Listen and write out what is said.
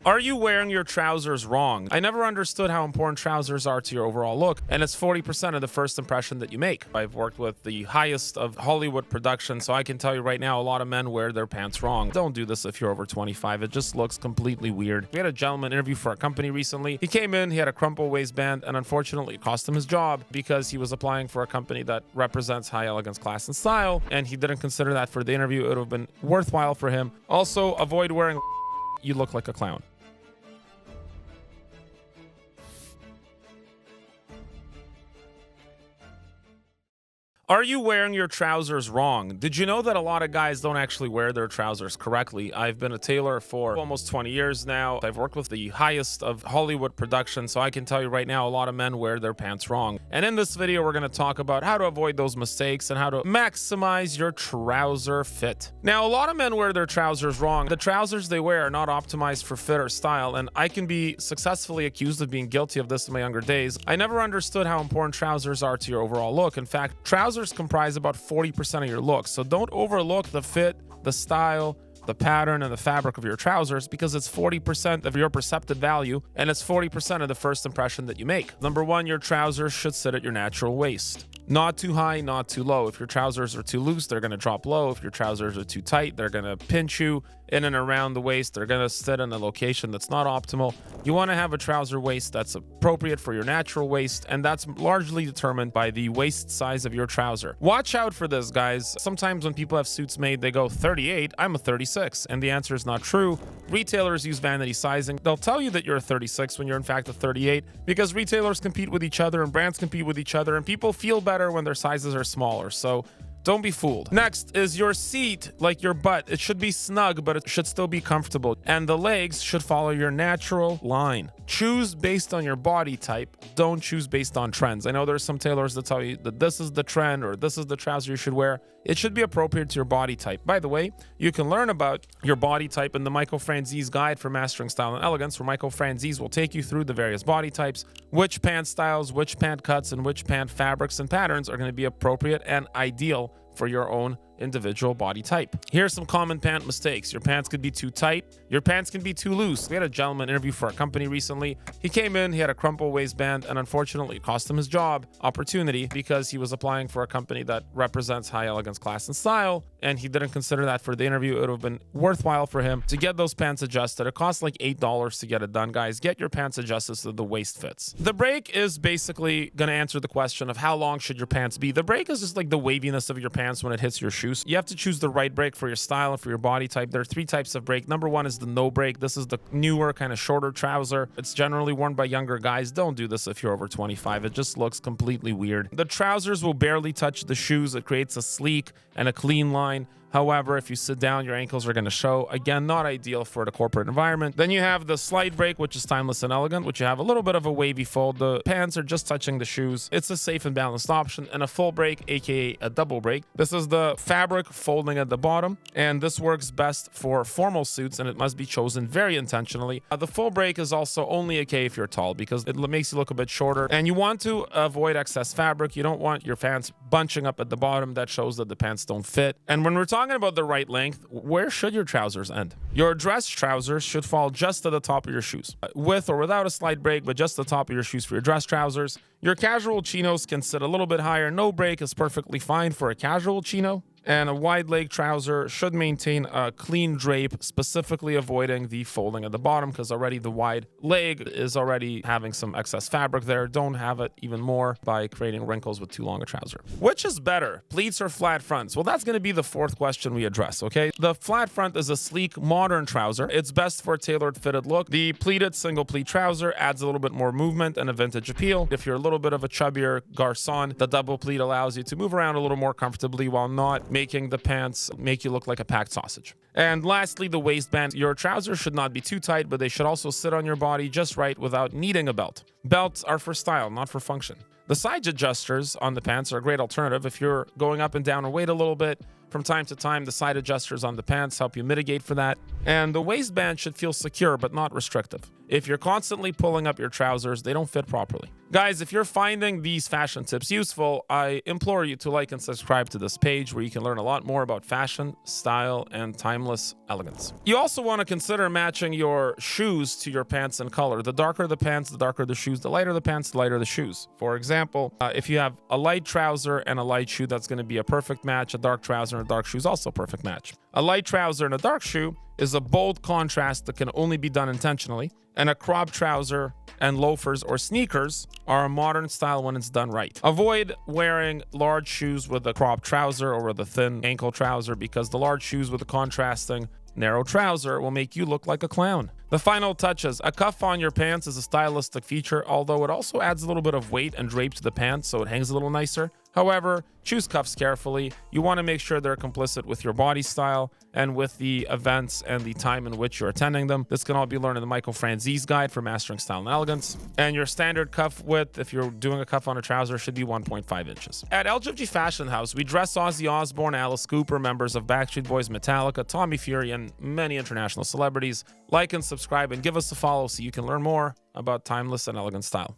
Are you wearing your trousers wrong? I never understood how important trousers are to your overall look, and it's 40% of the first impression that you make. I've worked with the highest of Hollywood production, so I can tell you right now, a lot of men wear their pants wrong. Don't do this if you're over 25. It just looks completely weird. We had a gentleman interview for a company recently. He came in, he had a crumple waistband, and unfortunately it cost him his job because he was applying for a company that represents high elegance, class, and style, and he didn't consider that for the interview. It would have been worthwhile for him. Also, avoid wearing you look like a clown. Are you wearing your trousers wrong? Did you know that a lot of guys don't actually wear their trousers correctly? I've been a tailor for almost 20 years now. I've worked with the highest of Hollywood production, so I can tell you right now, a lot of men wear their pants wrong. And in this video, we're going to talk about how to avoid those mistakes and how to maximize your trouser fit. Now, a lot of men wear their trousers wrong. The trousers they wear are not optimized for fit or style, and I can be successfully accused of being guilty of this in my younger days. I never understood how important trousers are to your overall look. In fact, trousers comprise about 40% of your look, so don't overlook the fit, the style, the pattern, and the fabric of your trousers because it's 40% of your perceptive value and it's 40% of the first impression that you make. Number one, your trousers should sit at your natural waist. Not too high, not too low. If your trousers are too loose, they're going to drop low. If your trousers are too tight, they're going to pinch you in and around the waist. They're going to sit in a location that's not optimal. You want to have a trouser waist that's appropriate for your natural waist, and that's largely determined by the waist size of your trouser. Watch out for this, guys. Sometimes when people have suits made, they go 38, I'm a 36, and the answer is not true. Retailers use vanity sizing. They'll tell you that you're a 36 when you're in fact a 38 because retailers compete with each other and brands compete with each other, and people feel better when their sizes are smaller. So don't be fooled. Next is your seat, like your butt. It should be snug, but it should still be comfortable. And the legs should follow your natural line. Choose based on your body type. Don't choose based on trends. I know there's some tailors that tell you that this is the trend or this is the trouser you should wear. It should be appropriate to your body type. By the way, you can learn about your body type in the Michael Franzese Guide for Mastering Style and Elegance, where Michael Franzese will take you through the various body types, which pant styles, which pant cuts, and which pant fabrics and patterns are going to be appropriate and ideal for your own individual body type. Here's some common pant mistakes. Your pants could be too tight. Your pants can be too loose. We had a gentleman interview for a company recently. He came in, he had a crumple waistband, and unfortunately it cost him his job opportunity because he was applying for a company that represents high elegance, class, and style, and he didn't consider that for the interview. It would have been worthwhile for him to get those pants adjusted. It costs like $8 to get it done, guys. Get your pants adjusted so the waist fits. The break is basically going to answer the question of how long should your pants be. The break is just like the waviness of your pants when it hits your shoes. You have to choose the right break for your style and for your body type. There are three types of break. Number one is the no break. This is the newer, kind of shorter trouser. It's generally worn by younger guys. Don't do this if you're over 25. It just looks completely weird. The trousers will barely touch the shoes. It creates a sleek and a clean line. However, if you sit down, your ankles are going to show. Again, not ideal for the corporate environment. Then you have the slight break, which is timeless and elegant, which you have a little bit of a wavy fold. The pants are just touching the shoes. It's a safe and balanced option. And a full break, aka a double break. This is the fabric folding at the bottom, and this works best for formal suits, and it must be chosen very intentionally. The full break is also only okay if you're tall because it makes you look a bit shorter, and you want to avoid excess fabric. You don't want your pants bunching up at the bottom. That shows that the pants don't fit. And when we're talking about the right length, where should your trousers end? Your dress trousers should fall just to the top of your shoes, with or without a slight break, but just the top of your shoes for your dress trousers. Your casual chinos can sit a little bit higher. No break is perfectly fine for a casual chino. And a wide leg trouser should maintain a clean drape, specifically avoiding the folding at the bottom because already the wide leg is already having some excess fabric there. Don't have it even more by creating wrinkles with too long a trouser. Which is better, pleats or flat fronts? Well, that's going to be the fourth question we address, okay? The flat front is a sleek, modern trouser. It's best for a tailored fitted look. The pleated single pleat trouser adds a little bit more movement and a vintage appeal. If you're a little bit of a chubbier garçon, the double pleat allows you to move around a little more comfortably while not making the pants make you look like a packed sausage. And lastly, the waistband. Your trousers should not be too tight, but they should also sit on your body just right without needing a belt. Belts are for style, not for function. The side adjusters on the pants are a great alternative if you're going up and down in weight a little bit, From time to time, the side adjusters on the pants help you mitigate for that. And the waistband should feel secure but not restrictive. If you're constantly pulling up your trousers, they don't fit properly. Guys, if you're finding these fashion tips useful, I implore you to like and subscribe to this page where you can learn a lot more about fashion, style, and timeless elegance. You also want to consider matching your shoes to your pants and color. The darker the pants, the darker the shoes. The lighter the pants, the lighter the shoes. For example, if you have a light trouser and a light shoe, that's going to be a perfect match. A dark trouser and a dark shoe is also a perfect match. A light trouser and a dark shoe is a bold contrast that can only be done intentionally. And a crop trouser and loafers or sneakers are a modern style when it's done right. Avoid wearing large shoes with a crop trouser or with a thin ankle trouser, because the large shoes with a contrasting narrow trouser will make you look like a clown. The final touches. A cuff on your pants is a stylistic feature, although it also adds a little bit of weight and drape to the pants so it hangs a little nicer. However, choose cuffs carefully. You want to make sure they're complicit with your body style and with the events and the time in which you're attending them. This can all be learned in the Michael Franzese Guide for Mastering Style and Elegance. And your standard cuff width, if you're doing a cuff on a trouser, should be 1.5 inches. At LGFG Fashion House, we dress Ozzy Osbourne, Alice Cooper, members of Backstreet Boys, Metallica, Tommy Fury, and many international celebrities. Like and subscribe and give us a follow so you can learn more about timeless and elegant style.